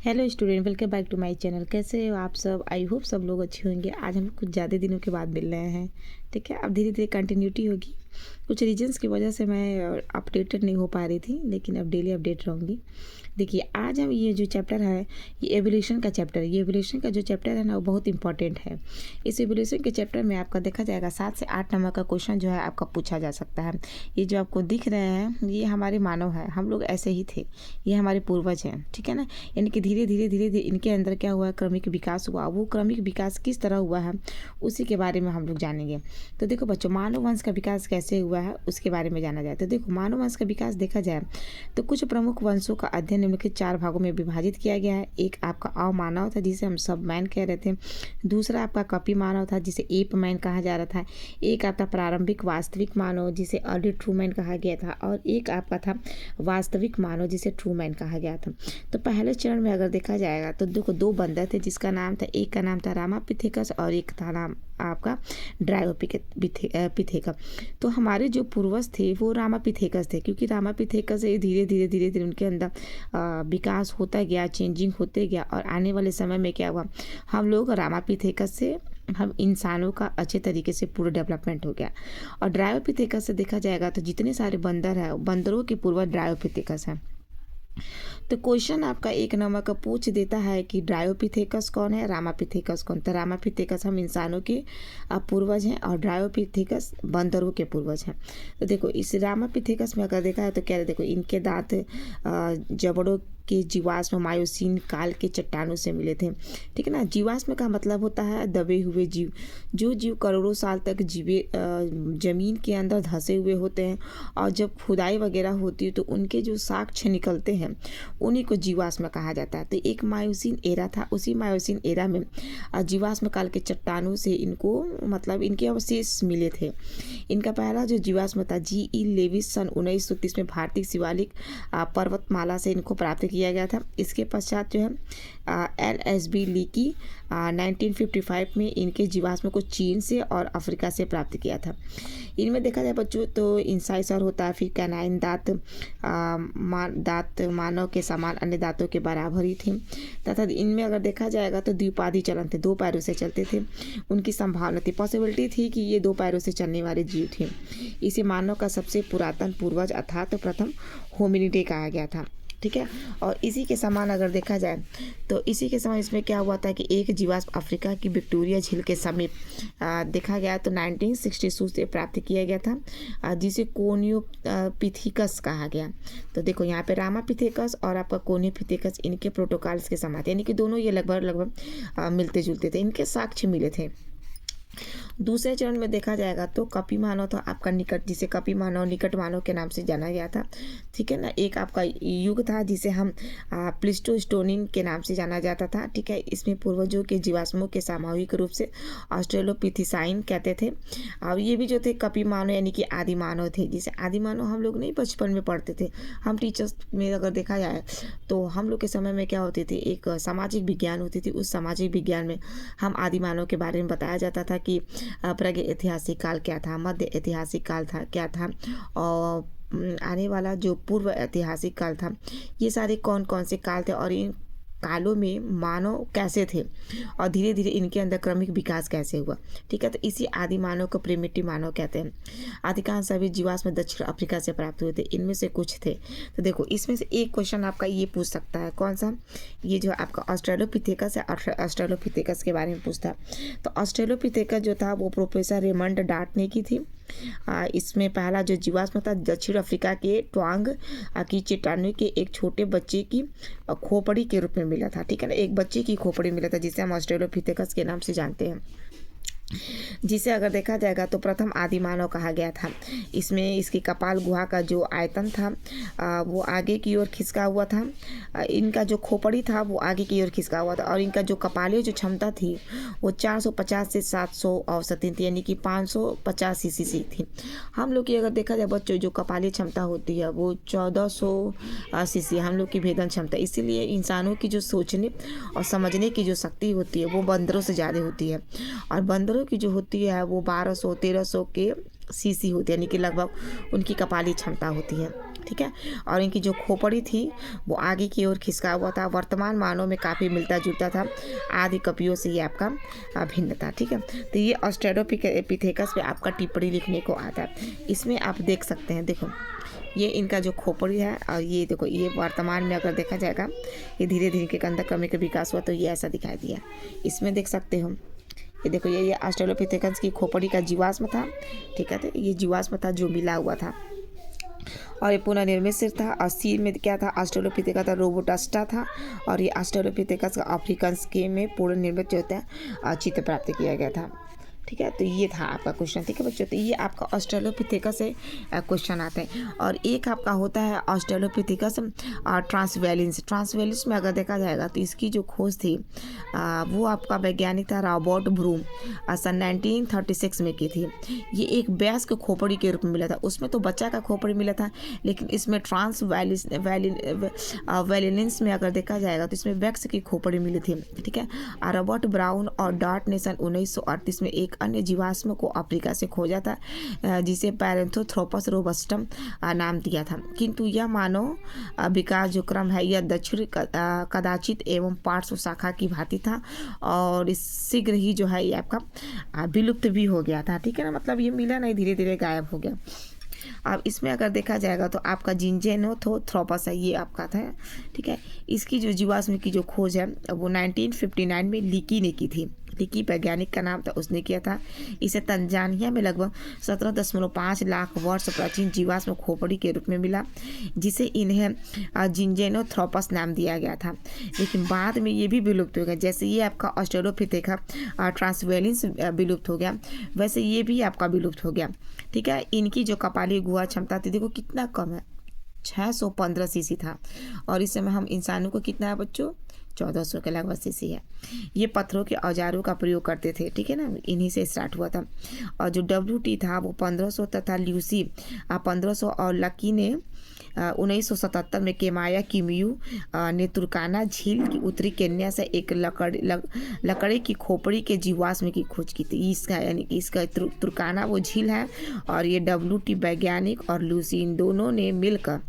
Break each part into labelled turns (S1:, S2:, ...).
S1: Hello student, welcome back to my channel. कैसे हो आप सब? आई होप सब लोग अच्छे होंगे। आज हम कुछ ज़्यादा दिनों के बाद मिल रहे हैं। ठीक है, अब धीरे धीरे कंटिन्यूटी होगी। कुछ रीजंस की वजह से मैं अपडेटेड नहीं हो पा रही थी, लेकिन अब डेली अपडेट रहूँगी। देखिए, आज हम ये जो चैप्टर है, ये एवोल्यूशन का चैप्टर है। ये एवोल्यूशन का जो चैप्टर है ना, वो बहुत इंपॉर्टेंट है। इस एवोल्यूशन के चैप्टर में आपका देखा जाएगा 7 से 8 नंबर का क्वेश्चन जो है आपका पूछा जा सकता है। ये जो आपको दिख रहे हैं, ये हमारे मानव है, हम लोग ऐसे ही थे, ये हमारे पूर्वज हैं। ठीक है ना, यानी कि धीरे धीरे धीरे धीरे इनके अंदर क्या हुआ है, क्रमिक विकास हुआ। वो क्रमिक विकास किस तरह हुआ है, उसी के बारे में हम लोग जानेंगे। तो देखो बच्चों, मानव वंश का विकास कैसे हुआ है उसके बारे में जाना जाए। तो देखो, मानव वंश का विकास देखा जाए तो कुछ प्रमुख वंशों का अध्ययन निम्नलिखित 4 भागों में विभाजित किया गया है। एक आपका अवमानव था, जिसे हम सब मैन कह रहे थे। दूसरा आपका कपी मानव था, जिसे एप मैन कहा जा रहा था। एक आपका प्रारंभिक वास्तविक मानव, जिसे अर्ली ट्रू मैन कहा गया था। और एक आपका था वास्तविक मानव, जिसे ट्रू मैन कहा गया था। तो पहले चरण में अगर देखा जाएगा तो देखो, 2 बंदर थे, जिसका नाम था, एक का नाम था रामापिथेकस और एक था नाम आपका ड्रायोपिथेकस। तो हमारे जो पूर्वज थे वो रामापिथेकस थे, क्योंकि रामापिथेकस से धीरे धीरे धीरे धीरे उनके अंदर विकास होता गया, चेंजिंग होते गया। और आने वाले समय में क्या हुआ, हम लोग रामापिथेकस से हम इंसानों का अच्छे तरीके से पूरा डेवलपमेंट हो गया। और ड्रायोपिथेकस से देखा जाएगा तो जितने सारे बंदर हैं, बंदरों के पूर्वज ड्रायोपिथेकस हैं। तो क्वेश्चन आपका 1 नंबर का पूछ देता है कि ड्रायोपिथेकस कौन है, रामापिथेकस कौन। तो रामापिथेकस हम इंसानों के पूर्वज हैं और ड्रायोपिथेकस बंदरों के पूर्वज हैं। तो देखो, इस रामापिथेकस में अगर देखा है तो क्या है, देखो इनके दांत जबड़ों के जीवाश्म मायोसीन काल के चट्टानों से मिले थे। ठीक है ना, जीवाश्म का मतलब होता है दबे हुए जीव। जो जीव करोड़ों साल तक जमीन के अंदर धंसे हुए होते हैं, और जब खुदाई वगैरह होती है तो उनके जो साक्ष्य निकलते हैं, उन्हीं को जीवाश्म कहा जाता है। तो एक मायोसीन एरा था, उसी मायोसीन एरा में जीवाश्म काल के चट्टानों से इनको मतलब इनके अवशेष मिले थे। इनका पहला जो जीवाश्म था, जी.ई. लेविस सन 1930 में भारतीय शिवालिक पर्वतमाला से इनको प्राप्त किया गया था। इसके पश्चात जो है एल.एस.बी. लीकी 1955 में इनके जीवाश्म को चीन से और अफ्रीका से प्राप्त किया था। इनमें देखा जाए बच्चों तो इंसाइसर होता है, फिर कैनाइन दांत दांत मानव के समान अन्य दांतों के बराबर ही थे। तथा इनमें अगर देखा जाएगा तो द्विपादी चलन थे, 2 पैरों से चलते थे। उनकी संभावना थी, पॉसिबिलिटी थी कि ये 2 पैरों से चलने वाले जीव थे। इसे मानव का सबसे पुरातन पूर्वज अर्थात प्रथम होमिनिडे कहा गया था। ठीक है, और इसी के समान अगर देखा जाए तो इसी के समान इसमें क्या हुआ था कि एक जीवाश्म अफ्रीका की विक्टोरिया झील के समीप देखा गया तो 1962 से प्राप्त किया गया था, जिसे कोनियोपिथेकस कहा गया। तो देखो यहाँ पे रामापिथेकस और आपका कोनियोपिथेकस इनके प्रोटोकॉल्स के समान थे, यानी कि दोनों ये लगभग लगभग मिलते जुलते थे, इनके साक्ष्य मिले थे। दूसरे चरण में देखा जाएगा तो कपी मानव था आपका निकट, जिसे कपी मानव निकट मानव के नाम से जाना गया था। ठीक है ना, एक आपका युग था जिसे हम प्लिस्टोस्टोनिन के नाम से जाना जाता था। ठीक है, इसमें पूर्वजों के जीवाश्मों के सामूहिक रूप से ऑस्ट्रेलोपिथिसाइन कहते थे। और ये भी जो थे कपी मानव यानी कि आदि मानव थे, जिसे आदि मानव हम लोग नहीं बचपन में पढ़ते थे, हम टीचर्स में अगर देखा जाए तो हम लोग के समय में क्या होती थी, एक सामाजिक विज्ञान होती थी। उस सामाजिक विज्ञान में हम आदि मानव के बारे में बताया जाता था कि प्राग ऐतिहासिक काल क्या था, मध्य ऐतिहासिक काल था क्या था, और आने वाला जो पूर्व ऐतिहासिक काल था, ये सारे कौन कौन से काल थे और इन कालों में मानव कैसे थे और धीरे धीरे इनके अंदर क्रमिक विकास कैसे हुआ। ठीक है, तो इसी आदि मानव को प्रिमिटिव मानव कहते हैं। अधिकांश सभी जीवाश्म दक्षिण अफ्रीका से प्राप्त हुए थे, इनमें से कुछ थे। तो देखो, इसमें से एक क्वेश्चन आपका ये पूछ सकता है, कौन सा, ये जो आपका ऑस्ट्रेलोपिथेकस है, ऑस्ट्रेलोपिथेकस के बारे में पूछता है। तो ऑस्ट्रेलोपिथेकस जो था वो प्रोफेसर रेमंड डार्ट ने की थी। इसमें पहला जो जीवाश्म था दक्षिण अफ्रीका के ट्वांग की चट्टानों के एक छोटे बच्चे की खोपड़ी के रूप में मिला था। ठीक है ना, एक बच्चे की खोपड़ी मिला था, जिसे हम ऑस्ट्रेलोपिथेकस के नाम से जानते हैं, जिसे अगर देखा जाएगा तो प्रथम आदि मानव कहा गया था। इसमें इसकी कपाल गुहा का जो आयतन था वो आगे की ओर खिसका हुआ था। इनका जो खोपड़ी था वो आगे की ओर खिसका हुआ था, और इनका जो कपालीय जो क्षमता थी वो 450 से 700 औसतन थी, यानी कि 550 सीसी थी। हम लोग की अगर देखा जाए बच्चों, जो कपालीय क्षमता होती है वो 1400 सीसी हम लोग की भेदन क्षमता। इसीलिए इंसानों की जो सोचने और समझने की जो शक्ति होती है वो बंदरों से ज़्यादा होती है, और बंदरों की जो होती है वो 1200-1300 के सीसी होती है, यानी कि लगभग उनकी कपाली क्षमता होती है। ठीक है। और इनकी जो खोपड़ी थी वो आगे की ओर खिसका हुआ था। वर्तमान मानव में काफ़ी मिलता जुलता था, आदि कपियों से ये आपका भिन्न था। ठीक है, तो ये ऑस्ट्रेलोपिथेकस पे आपका टिप्पणी लिखने को आता है। इसमें आप देख सकते हैं, देखो ये इनका जो खोपड़ी है और ये देखो, ये वर्तमान में अगर देखा जाएगा ये धीरे धीरे के अंदर क्रमिक का विकास हुआ तो ये ऐसा दिखाई दिया। इसमें देख सकते हो, ये देखो ये ऑस्ट्रेलोपिथेकस की खोपड़ी का जीवाश्म था। ठीक है, तो ये जीवाश्म था जो मिला हुआ था और ये पुनर्निर्मित सिर था। और सिर में क्या था, ऑस्ट्रेलोपिथेकस था रोबोस्टा था। और ये ऑस्ट्रेलोपिथेकस का अफ्रीकन्स के में पूर्ण निर्मित जो होता है चित्र प्राप्त किया गया था। ठीक है, तो ये था आपका क्वेश्चन। ठीक है बच्चों, तो ये आपका ऑस्ट्रेलोपिथेकस से क्वेश्चन आते हैं। और एक आपका होता है ऑस्ट्रेलोपिथेकस ट्रांसवैलिन्स में अगर देखा जाएगा तो इसकी जो खोज थी वो आपका वैज्ञानिक था रॉबर्ट ब्रूम, सन 1936 में की थी। ये एक वयस्क खोपड़ी के रूप में मिला था। उसमें तो बच्चा का खोपड़ी मिला था, लेकिन इसमें ट्रांसवैलिन्स में अगर देखा जाएगा तो इसमें वयस्क की खोपड़ी मिली थी। ठीक है, रॉबर्ट ब्राउन और डॉट ने सन 1938 में एक अन्य जीवाश्म को अफ्रीका से खोजा था जिसे पैरेंथोथ्रोपस रोबस्टम नाम दिया था। किंतु यह मानव विकास जो क्रम है यह दक्षिण कदाचित एवं पार्श्व शाखा की भांति था और इस शीघ्र ही जो है ये आपका विलुप्त भी हो गया था। ठीक है ना, मतलब ये मिला नहीं, धीरे धीरे गायब हो गया। अब इसमें अगर देखा जाएगा तो आपका जिंजेनोथ्रोपस है, ये आपका था। ठीक है, इसकी जो जीवाश्म की जो खोज है वो 1959 में लीकी ने की थी। लीकी वैज्ञानिक का नाम था, उसने किया था। इसे तंजानिया में लगभग 17.5 लाख वर्ष प्राचीन जीवाश्म खोपड़ी के रूप में मिला, जिसे इन्हें जिंजेनोथ्रोपस नाम दिया गया था। लेकिन बाद में ये भी विलुप्त हो गया। जैसे ये आपका ऑस्ट्रेलोपिथेकस ट्रांसवैलिन्स विलुप्त हो गया, वैसे ये भी आपका विलुप्त हो गया। ठीक है, इनकी जो कपाली गुहा क्षमता थी देखो कितना कम है, 615 सीसी था। और इस समय हम इंसानों को कितना है बच्चों, 1400 के लगभग सीसी है। ये पत्थरों के औजारों का प्रयोग करते थे। ठीक है ना, इन्हीं से स्टार्ट हुआ था। और जो WT था वो 1500 तथा ल्यूसी 1500 और लकी ने 1977 में केमाया किमियू ने तुर्काना झील की उत्तरी केन्या से एक लकड़ी की खोपड़ी के जीवाश्म की खोज की थी। इसका यानी कि इसका तुर्काना वो झील है और ये WT वैज्ञानिक और लूसी इन दोनों ने मिलकर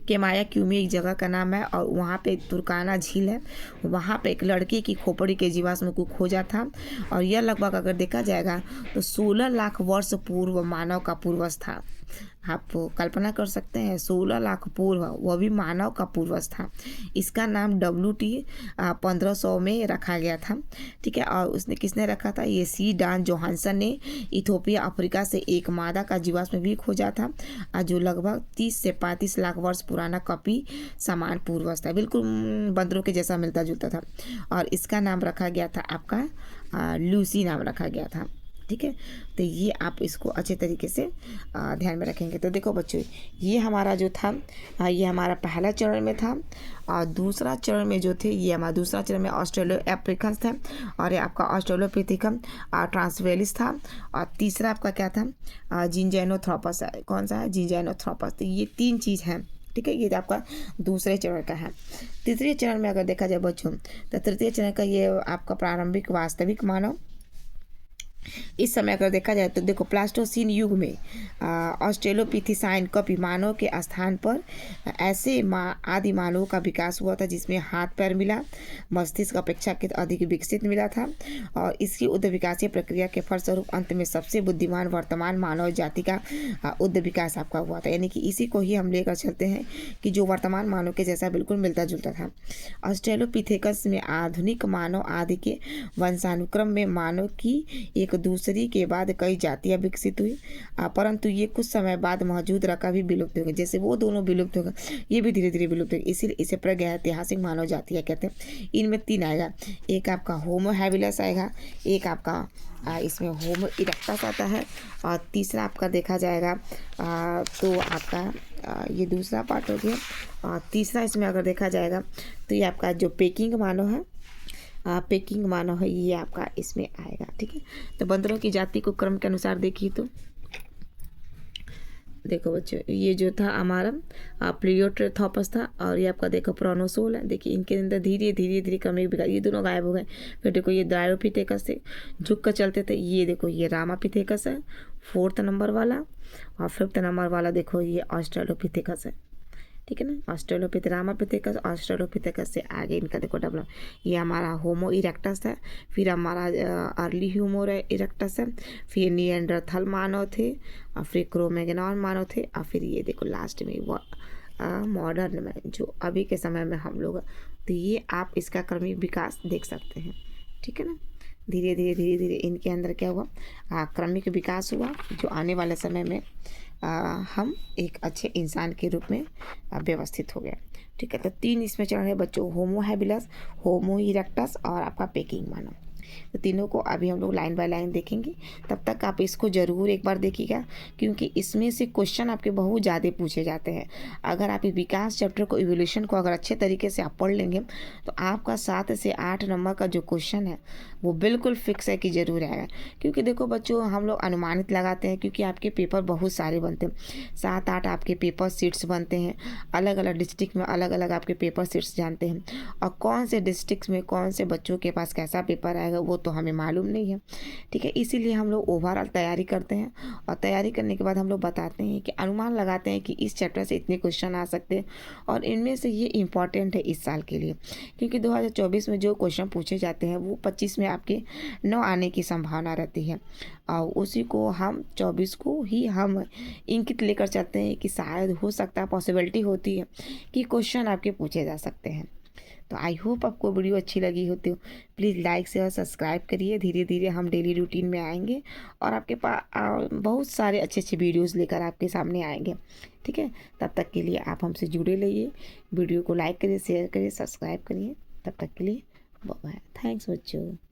S1: केमाया क्यूमी एक जगह का नाम है और वहाँ पे तुर्काना झील है, वहाँ पे एक लड़के की खोपड़ी के जीवाश्म को खोजा था। और यह लगभग अगर देखा जाएगा तो 16 लाख वर्ष पूर्व मानव का पूर्वज था। आप कल्पना कर सकते हैं 16 लाख पूर्व, वह भी मानव का पूर्वज था। इसका नाम WT 1500 में रखा गया था। ठीक है, और उसने किसने रखा था, ये सी डान जोहानसन ने इथोपिया अफ्रीका से एक मादा का जीवाश्म भी खोजा था जो लगभग 30 से 35 लाख वर्ष पुराना कपी समान पूर्वज था, बिल्कुल बंदरों के जैसा मिलता जुलता था। और इसका नाम रखा गया था आपका लूसी नाम रखा गया था। ठीक है, तो ये आप इसको अच्छे तरीके से ध्यान में रखेंगे। तो देखो बच्चों, ये हमारा जो था ये हमारा पहला चरण में था। और दूसरा चरण में जो थे ये हमारा दूसरा चरण में ऑस्ट्रेलोपिथेकस था और ये आपका ऑस्ट्रेलोपिथेकस ट्रांसवैलिस था। और तीसरा आपका क्या था, जिंजेनोथ्रोपस है। कौन सा है, जिंजेनोथ्रोपस। तो ये 3 चीज़ हैं। ठीक है, ये आपका दूसरे चरण का है। तीसरे चरण में अगर देखा जाए बच्चों तो तृतीय चरण का ये आपका प्रारंभिक वास्तविक मानव। इस समय अगर देखा जाए तो देखो प्लास्टोसीन युग में ऑस्ट्रेलोपिथेसाइन कपी मानव के स्थान पर ऐसे आदि मानवों का विकास हुआ था जिसमें हाथ पैर मिला, मस्तिष्क अपेक्षाकृत अधिक विकसित मिला था। और इसकी उद्ध विकासीय प्रक्रिया के फलस्वरूप अंत में सबसे बुद्धिमान वर्तमान मानव जाति का उद्ध विकास आपका हुआ था। यानी कि इसी को ही हम लेकर चलते हैं कि जो वर्तमान मानव के जैसा बिल्कुल मिलता जुलता था। ऑस्ट्रेलोपिथेकस में आधुनिक मानव आदि के वंशानुक्रम में मानव की एक दूसरी के बाद कई जातियां विकसित हुई, परंतु ये कुछ समय बाद मौजूद रखा भी विलुप्त हो गए। जैसे वो दोनों विलुप्त हो गए, ये भी धीरे धीरे विलुप्त हो गए। इसीलिए इसे प्रागैतिहासिक मानव जातियां कहते हैं। इनमें 3 आएगा, एक आपका होमो हैबिलस आएगा, एक आपका इसमें होमो इरेक्टस आता है और तीसरा आपका देखा जाएगा तो आपका ये दूसरा पार्ट हो गया। और तीसरा इसमें अगर देखा जाएगा तो ये आपका जो पेकिंग मानव है, पेकिंग मानव है, ये आपका इसमें आएगा। ठीक है, तो बंदरों की जाति को क्रम के अनुसार देखिए देखो बच्चों, ये जो था हमारा प्लियोट्रेथोपस था, और ये आपका देखो प्रोनोसोल है। देखिए इनके अंदर धीरे धीरे धीरे क्रमिक विकास, ये दोनों गायब हो गए। फिर देखो ये ड्रायोपिथेकस थे, झुक कर चलते थे। ये देखो ये रामापिथेकस है 4th नंबर वाला, और 5th नंबर वाला देखो ये ऑस्ट्रेलोपिथेकस है। ठीक है ना, रामापिथेकस ऑस्ट्रेलोपिथेकस से आगे इनका देखो डेवलप। ये हमारा होमो इरेक्टस है, फिर हमारा अर्ली ह्यूमो इरेक्टस है, फिर निएंडरथल मानव थे, और फिर क्रोमैग्नॉन मानव थे, और फिर ये देखो लास्ट में वो मॉडर्न में जो अभी के समय में हम लोग। तो ये आप इसका क्रमिक विकास देख सकते हैं। ठीक है ना, धीरे धीरे धीरे धीरे इनके अंदर क्या हुआ, क्रमिक विकास हुआ, जो आने वाले समय में हम एक अच्छे इंसान के रूप में व्यवस्थित हो गए। ठीक है, तो 3 इसमें चरण है बच्चों, होमो हैबिलस, होमो इरेक्टस और आपका पेकिंग मानव। तो तीनों को अभी हम लोग लाइन बाय लाइन देखेंगे। तब तक आप इसको ज़रूर एक बार देखिएगा, क्योंकि इसमें से क्वेश्चन आपके बहुत ज़्यादा पूछे जाते हैं। अगर आप इस विकास चैप्टर को, इवोल्यूशन को अगर अच्छे तरीके से आप पढ़ लेंगे, तो आपका 7 से 8 नंबर का जो क्वेश्चन है वो बिल्कुल फिक्स है कि ज़रूर आएगा। क्योंकि देखो बच्चों, हम लोग अनुमानित लगाते हैं, क्योंकि आपके पेपर बहुत सारे बनते हैं, 7-8 आपके पेपर सीट्स बनते हैं। अलग अलग डिस्ट्रिक्ट में अलग अलग आपके पेपर सीट्स जानते हैं, और कौन से डिस्ट्रिक्ट में कौन से बच्चों के पास कैसा पेपर आएगा वो तो हमें मालूम नहीं है। ठीक है, इसीलिए हम लोग ओवरऑल तैयारी करते हैं, और तैयारी करने के बाद हम लोग बताते हैं कि अनुमान लगाते हैं कि इस चैप्टर से इतने क्वेश्चन आ सकते हैं, और इनमें से ये इम्पॉर्टेंट है इस साल के लिए। क्योंकि 2024 में जो क्वेश्चन पूछे जाते हैं वो 25 में आपके 9 आने की संभावना रहती है, और उसी को हम 24 को ही हम इंकित लेकर चलते हैं कि शायद हो सकता है, पॉसिबिलिटी होती है कि क्वेश्चन आपके पूछे जा सकते हैं। तो आई होप आपको वीडियो अच्छी लगी होती हो। प्लीज़ लाइक शेयर सब्सक्राइब करिए। धीरे धीरे हम डेली रूटीन में आएंगे, और आपके पास बहुत सारे अच्छे अच्छे वीडियोस लेकर आपके सामने आएंगे। ठीक है, तब तक के लिए आप हमसे जुड़े रहिए। वीडियो को लाइक करिए, शेयर करिए, सब्सक्राइब करिए। तब तक के लिए बाय बाय। थैंक्स बच्चों।